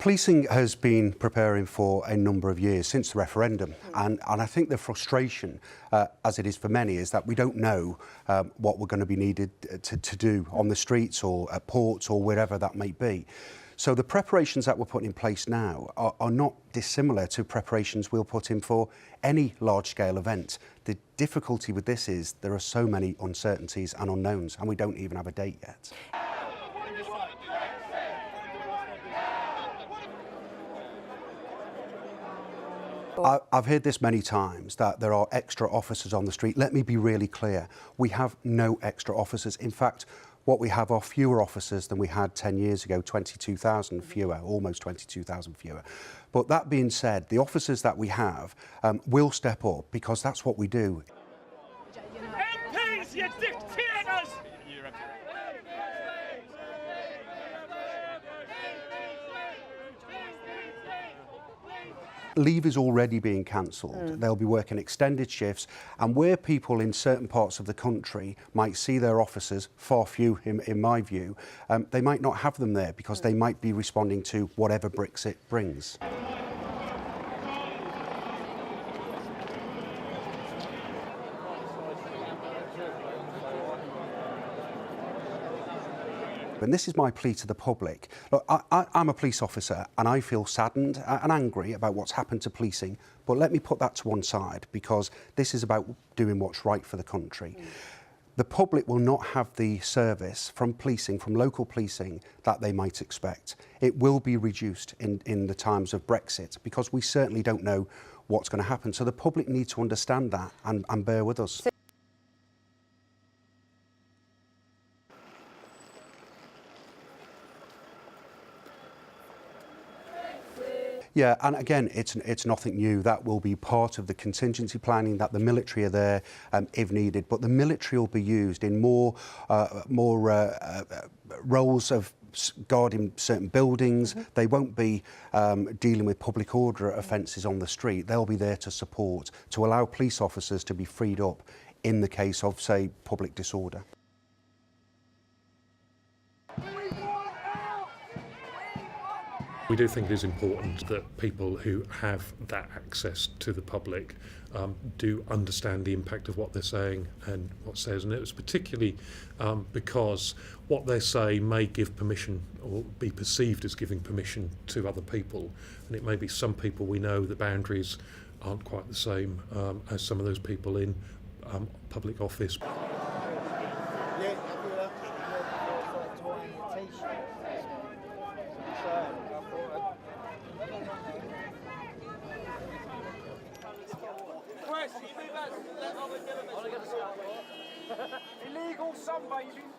Policing has been preparing for a number of years, since the referendum, and I think the frustration, as it is for many, is that we don't know what we're going to be needed to do on the streets or at ports or wherever that may be. So the preparations that we're putting in place now are not dissimilar to preparations we'll put in for any large-scale event. The difficulty with this is there are so many uncertainties and unknowns, and we don't even have a date yet. I've heard this many times, that there are extra officers on the street. Let me be really clear. We have no extra officers. In fact, what we have are fewer officers than we had 10 years ago, 22,000 fewer, almost 22,000 fewer. But that being said, the officers that we have will step up, because that's what we do. MPs, you dictators! Leave is already being cancelled. They'll be working extended shifts, and where people in certain parts of the country might see their officers, far few in my view, they might not have them there because they might be responding to whatever Brexit brings. And this is my plea to the public. Look, I'm a police officer and I feel saddened and angry about what's happened to policing, but let me put that to one side, because this is about doing what's right for the country. The public will not have the service from policing, from local policing, that they might expect. It will be reduced in the times of Brexit, because we certainly don't know what's going to happen. So the public need to understand that and bear with us. Yeah, and again, it's nothing new. That will be part of the contingency planning, that the military are there if needed. But the military will be used in more roles of guarding certain buildings. They won't be dealing with public order offences on the street. They'll be there to support, to allow police officers to be freed up in the case of, say, public disorder. We do think it is important that people who have that access to the public do understand the impact of what they're saying and what says. And it was particularly because what they say may give permission or be perceived as giving permission to other people. And it may be some people we know the boundaries aren't quite the same as some of those people in public office. Illegal sunbathing.